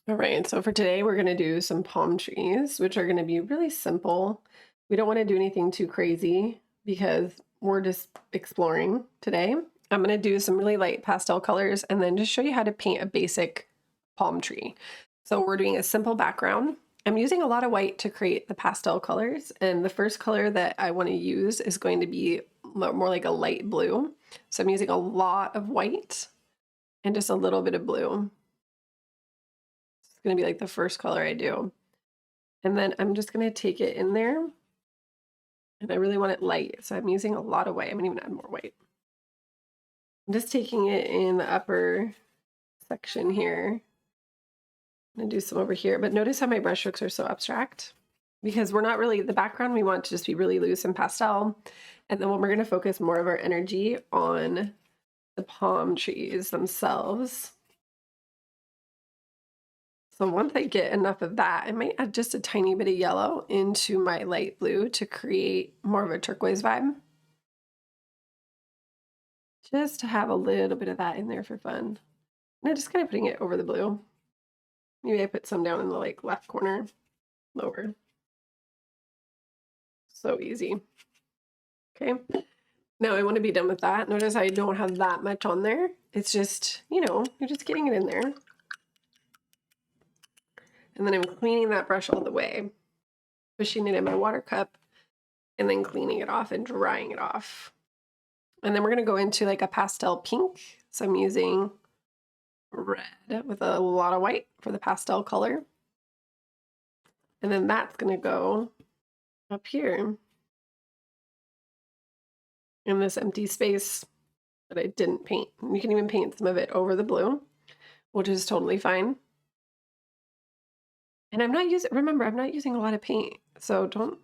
All right, so for today, we're going to do some palm trees, which are going to be really simple. We don't want to do anything too crazy because we're just exploring today. I'm going to do some really light pastel colors and then just show you how to paint a basic palm tree. So we're doing a simple background. I'm using a lot of white to create the pastel colors, and the first color that I want to use is going to be more like a light blue. So I'm using a lot of white and just a little bit of blue. Gonna be like the first color I do. And then I'm just gonna take it in there, and I really want it light, so I'm using a lot of white. I'm gonna even add more white. I'm just taking it in the upper section here. I'm gonna do some over here, but notice how my brush strokes are so abstract because we're not really, the background we want to just be really loose and pastel. And then when we're gonna focus more of our energy on the palm trees themselves. So once I get enough of that, I might add just a tiny bit of yellow into my light blue to create more of a turquoise vibe. Just to have a little bit of that in there for fun. And I'm just kind of putting it over the blue. Maybe I put some down in the like left corner, lower. So easy. Okay. Now I want to be done with that. Notice I don't have that much on there. It's just, you're just getting it in there. And then I'm cleaning that brush all the way, pushing it in my water cup, and then cleaning it off and drying it off. And then we're going to go into like a pastel pink. So I'm using red with a lot of white for the pastel color. And then that's going to go up here in this empty space that I didn't paint. You can even paint some of it over the blue, which is totally fine. And remember, I'm not using a lot of paint. So don't,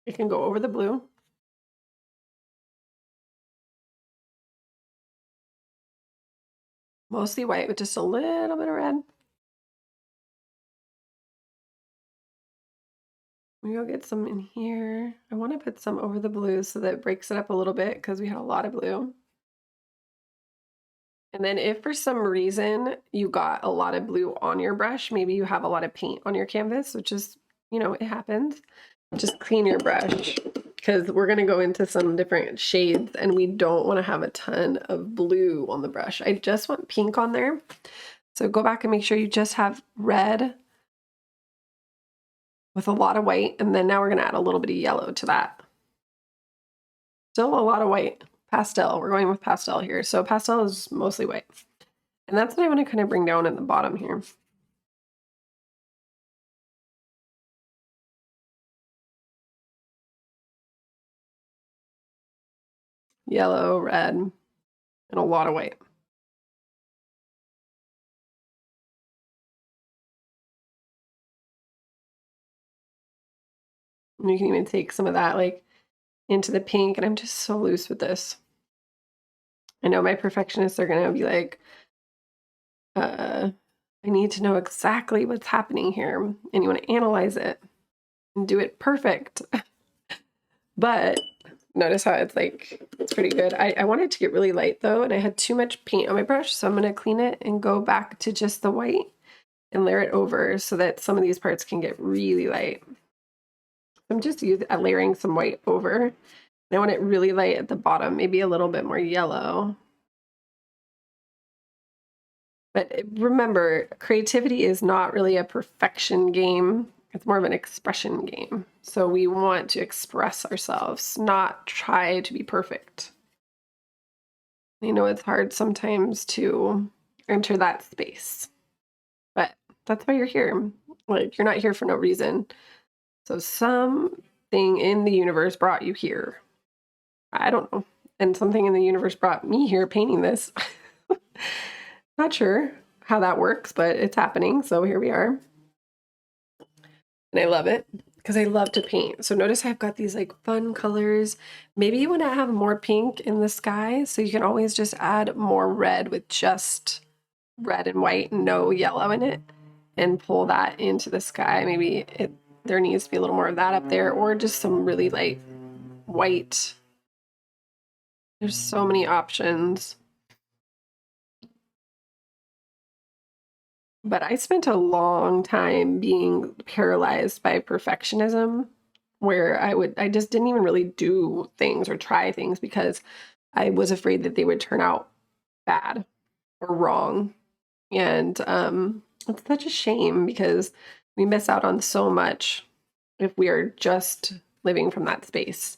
it can go over the blue. Mostly white with just a little bit of red. Maybe I'll get some in here. I want to put some over the blue so that it breaks it up a little bit because we had a lot of blue. And then if for some reason you got a lot of blue on your brush, maybe you have a lot of paint on your canvas, which is, it happens. Just clean your brush because we're going to go into some different shades and we don't want to have a ton of blue on the brush. I just want pink on there. So go back and make sure you just have red with a lot of white. And then now we're going to add a little bit of yellow to that. Still a lot of white. Pastel. We're going with pastel here. So pastel is mostly white. And that's what I want to kind of bring down at the bottom here. Yellow, red, and a lot of white. And you can even take some of that like into the pink, and I'm just so loose with this. I know my perfectionists are gonna be like, I need to know exactly what's happening here, and you want to analyze it and do it perfect. But notice how it's pretty good. I wanted to get really light though, and I had too much paint on my brush, so I'm gonna clean it and go back to just the white and layer it over so that some of these parts can get really light. I'm just layering some white over. And I want it really light at the bottom, maybe a little bit more yellow. But remember, creativity is not really a perfection game. It's more of an expression game. So we want to express ourselves, not try to be perfect. I know it's hard sometimes to enter that space, but that's why you're here. Like, you're not here for no reason. So something in the universe brought you here. I don't know. And something in the universe brought me here painting this. Not sure how that works, but it's happening. So here we are. And I love it because I love to paint. So notice I've got these like fun colors. Maybe you want to have more pink in the sky. So you can always just add more red with just red and white, no yellow in it, and pull that into the sky. Maybe there needs to be a little more of that up there, or just some really light white. There's so many options. But I spent a long time being paralyzed by perfectionism where I just didn't even really do things or try things because I was afraid that they would turn out bad or wrong. And it's such a shame because we miss out on so much if we are just living from that space.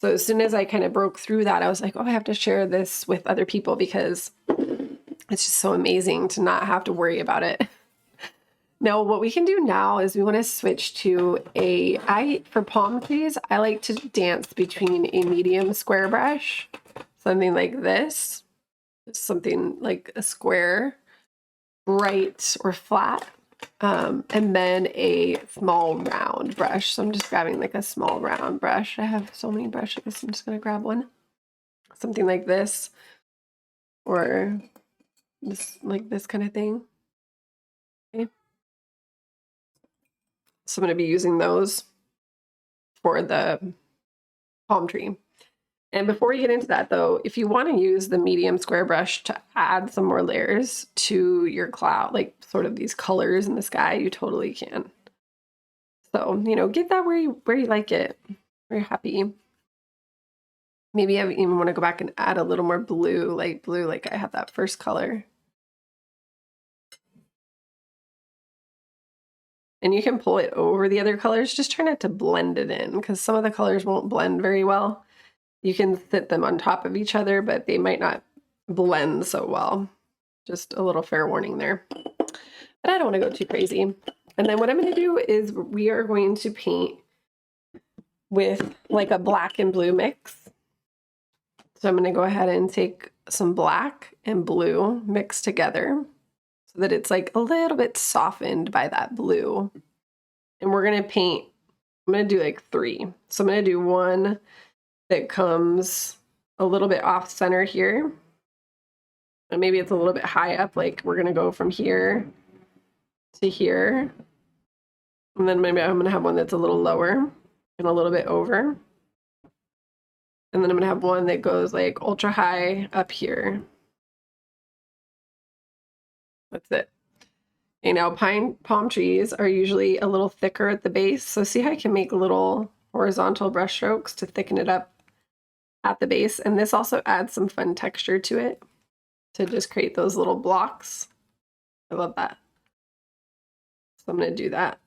So as soon as I kind of broke through that, I was like, oh, I have to share this with other people because it's just so amazing to not have to worry about it. Now, what we can do now is we want to switch to for palm trees, I like to dance between a medium square brush, something like this, something like a square, bright or flat, and then a small round brush. So I'm just grabbing like a small round brush. I have so many brushes. I'm just going to grab one, something like this, or this, like this kind of thing. Okay. So I'm going to be using those for the palm tree. And before we get into that though, if you want to use the medium square brush to add some more layers to your cloud, like sort of these colors in the sky, you totally can. So, you know, get that where you like it, where you're happy. Maybe I even want to go back and add a little more blue, light blue, like I had that first color. And you can pull it over the other colors. Just try not to blend it in because some of the colors won't blend very well. You can sit them on top of each other, but they might not blend so well. Just a little fair warning there. But I don't want to go too crazy. And then what I'm going to do is we are going to paint with like a black and blue mix. So I'm going to go ahead and take some black and blue mixed together so that it's like a little bit softened by that blue. And we're going to paint, I'm going to do like 3. So I'm going to do one that comes a little bit off center here. And maybe it's a little bit high up, like we're going to go from here to here. And then maybe I'm going to have one that's a little lower and a little bit over. And then I'm going to have one that goes like ultra high up here. That's it. You know, palm trees are usually a little thicker at the base. So see how I can make little horizontal brush strokes to thicken it up at the base. And this also adds some fun texture to it to just create those little blocks. I love that. So I'm going to do that.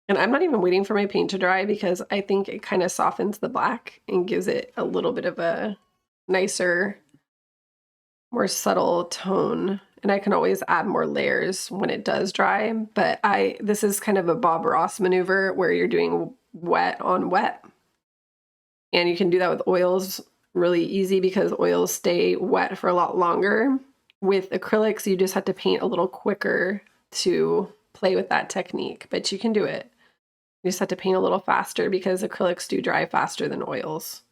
And I'm not even waiting for my paint to dry because I think it kind of softens the black and gives it a little bit of a nicer, more subtle tone. And I can always add more layers when it does dry. But this is kind of a Bob Ross maneuver where you're doing wet on wet. And you can do that with oils really easy because oils stay wet for a lot longer. With acrylics, you just have to paint a little quicker to play with that technique, but you can do it. You just have to paint a little faster because acrylics do dry faster than oils.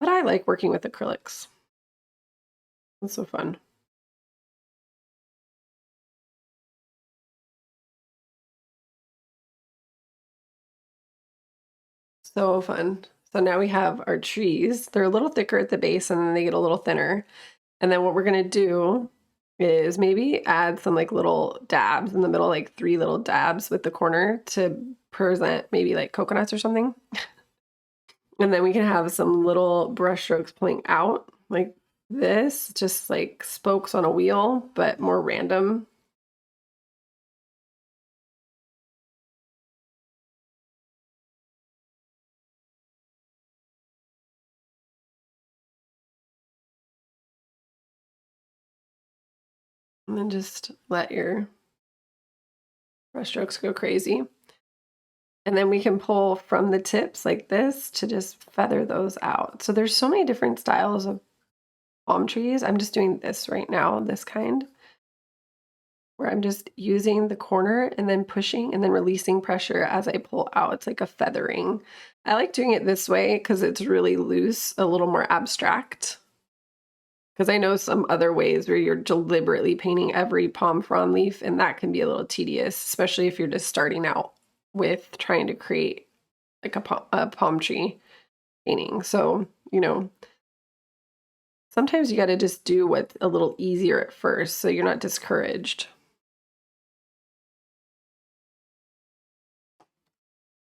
But I like working with acrylics. It's so fun. So fun. So now we have our trees. They're a little thicker at the base and then they get a little thinner. And then what we're going to do is maybe add some like little dabs in the middle, like 3 little dabs with the corner to present maybe like coconuts or something. And then we can have some little brush strokes pulling out like this, just like spokes on a wheel, but more random. And then just let your brush strokes go crazy. And then we can pull from the tips like this to just feather those out. So there's so many different styles of palm trees. I'm just doing this right now, this kind, where I'm just using the corner and then pushing and then releasing pressure as I pull out. It's like a feathering. I like doing it this way because it's really loose, a little more abstract. Because I know some other ways where you're deliberately painting every palm frond leaf, and that can be a little tedious, especially if you're just starting out with trying to create like a palm tree painting. So, you know, sometimes you got to just do what's a little easier at first so you're not discouraged.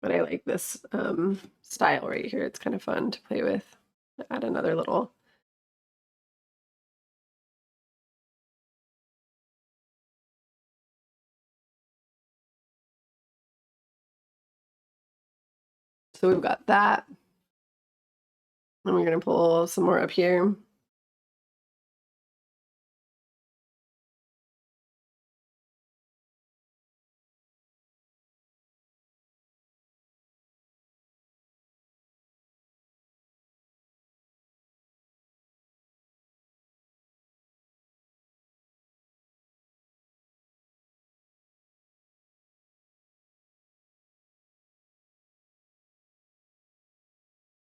But I like this style right here. It's kind of fun to play with. Add another little. So we've got that. And we're going to pull some more up here.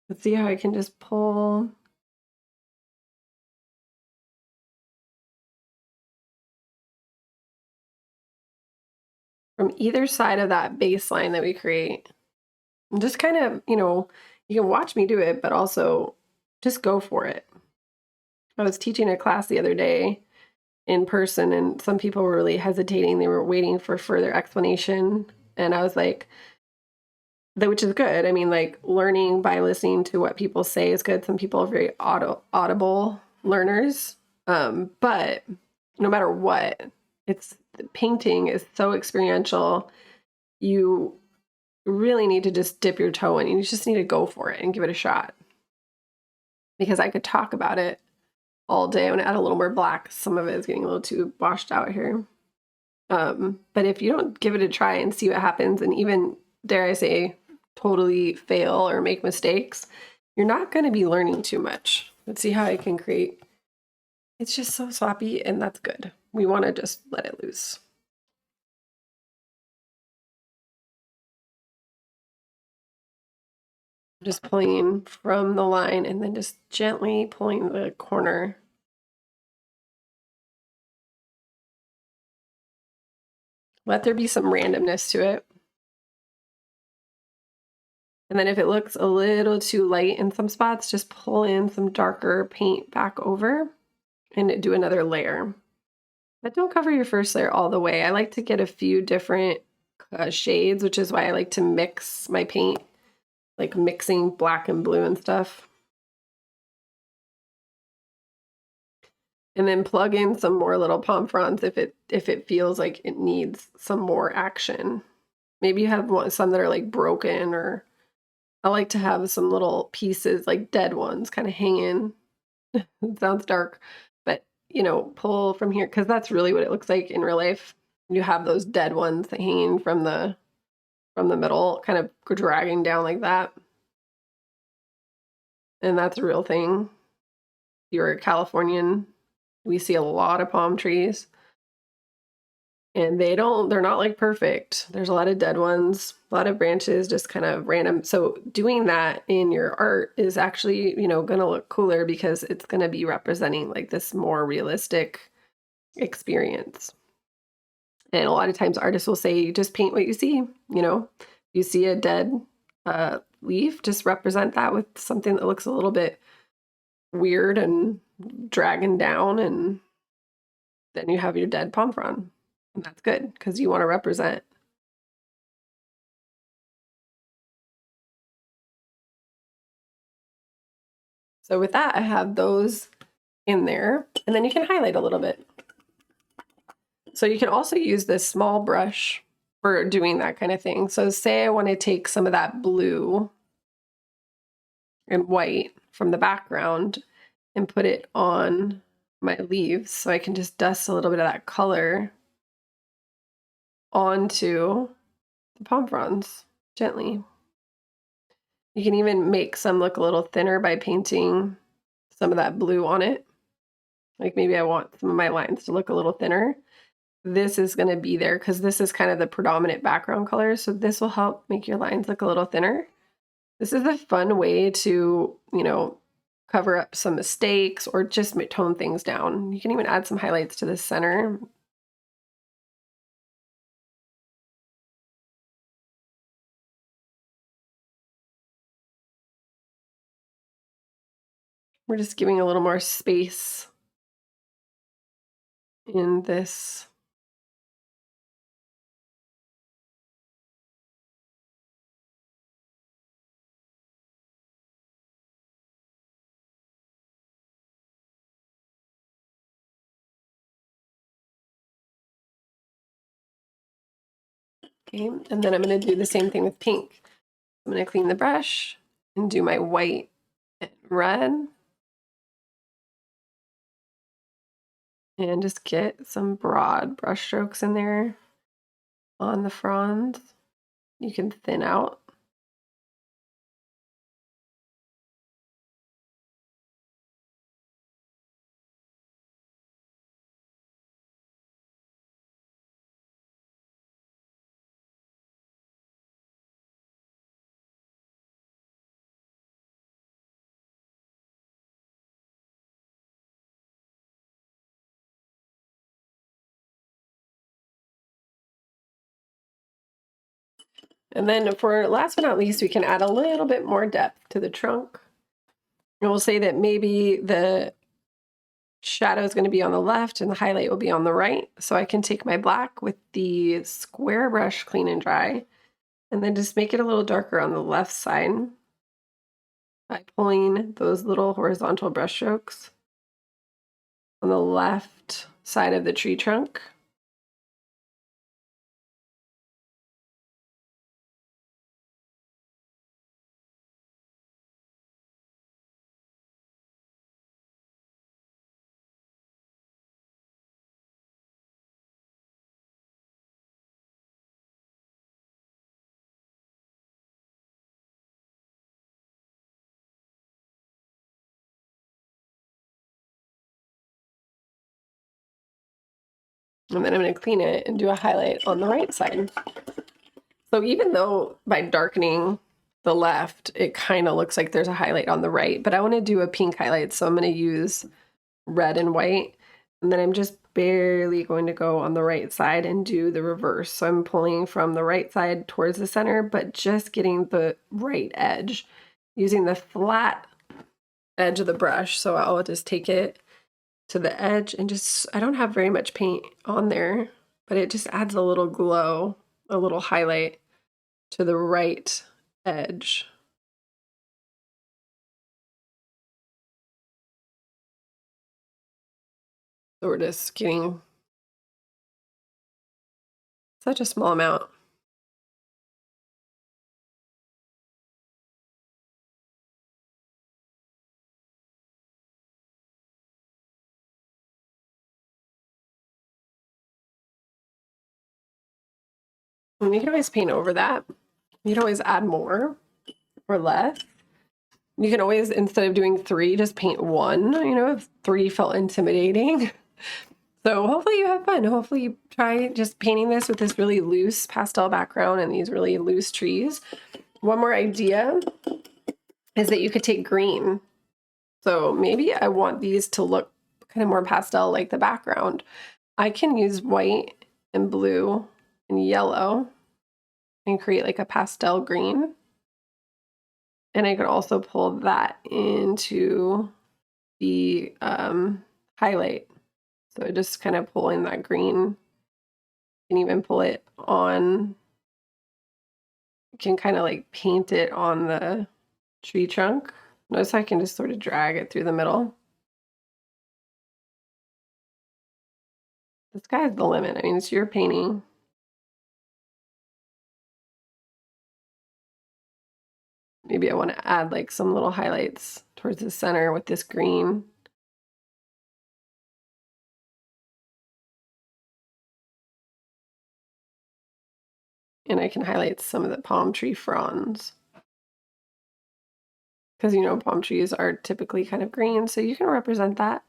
Let's see how I can just pull. From either side of that baseline that we create. And just kind of, you can watch me do it, but also just go for it. I was teaching a class the other day in person, and some people were really hesitating. They were waiting for further explanation. And I was like, which is good. I mean, like, learning by listening to what people say is good. Some people are very audible learners. But no matter what, painting is so experiential. You really need to just dip your toe in. You just need to go for it and give it a shot. Because I could talk about it all day. I'm gonna add a little more black. Some of it is getting a little too washed out here. But if you don't give it a try and see what happens, and even, dare I say, totally fail or make mistakes, you're not going to be learning too much. Let's see how I can create. It's just so sloppy, and that's good. We want to just let it loose. Just pulling from the line and then just gently pulling the corner. Let there be some randomness to it. And then if it looks a little too light in some spots, just pull in some darker paint back over and do another layer. But don't cover your first layer all the way. I like to get a few different shades, which is why I like to mix my paint, like mixing black and blue and stuff. And then plug in some more little palm fronds if it feels like it needs some more action. Maybe you have some that are like broken, or I like to have some little pieces, like dead ones, kind of hanging. It sounds dark, but pull from here, because that's really what it looks like in real life. You have those dead ones hanging from the middle, kind of dragging down like that. And that's a real thing. If you're a Californian, we see a lot of palm trees. And they're not like perfect. There's a lot of dead ones, a lot of branches, just kind of random. So doing that in your art is actually, going to look cooler, because it's going to be representing like this more realistic experience. And a lot of times artists will say, just paint what you see. You see a dead leaf, just represent that with something that looks a little bit weird and dragging down, and then you have your dead palm frond. And that's good, because you want to represent. So with that, I have those in there, and then you can highlight a little bit. So you can also use this small brush for doing that kind of thing. So say I want to take some of that blue and white from the background and put it on my leaves, so I can just dust a little bit of that color onto the palm fronds gently. You can even make some look a little thinner by painting some of that blue on it. Like maybe I want some of my lines to look a little thinner. This is going to be there because this is kind of the predominant background color. So this will help make your lines look a little thinner. This is a fun way to, cover up some mistakes or just tone things down. You can even add some highlights to the center. We're just giving a little more space in this. Okay, and then I'm going to do the same thing with pink. I'm going to clean the brush and do my white and red. And just get some broad brush strokes in there on the fronds. You can thin out. And then for last but not least, we can add a little bit more depth to the trunk. And we'll say that maybe the shadow is going to be on the left and the highlight will be on the right. So I can take my black with the square brush, clean and dry, and then just make it a little darker on the left side by pulling those little horizontal brush strokes on the left side of the tree trunk. And then I'm going to clean it and do a highlight on the right side. So even though by darkening the left, it kind of looks like there's a highlight on the right, but I want to do a pink highlight. So I'm going to use red and white. And then I'm just barely going to go on the right side and do the reverse. So I'm pulling from the right side towards the center, but just getting the right edge using the flat edge of the brush. So I'll just take it to the edge and just, I don't have very much paint on there, but it just adds a little glow, a little highlight to the right edge. So we're just getting such a small amount. And you can always paint over that. You can always add more or less. You can always, instead of doing 3, just paint 1, you know, if 3 felt intimidating. So hopefully you have fun. Hopefully you try just painting this with this really loose pastel background and these really loose trees. One more idea is that you could take green. So maybe I want these to look kind of more pastel like the background. I can use white and blue and yellow and create like a pastel green. And I could also pull that into the highlight. So just kind of pull in that green. You can even pull it on, you can kind of like paint it on the tree trunk. Notice I can just sort of drag it through the middle. The sky's the limit. I mean, it's your painting. Maybe I want to add like some little highlights towards the center with this green. And I can highlight some of the palm tree fronds. Because, you know, palm trees are typically kind of green, so you can represent that.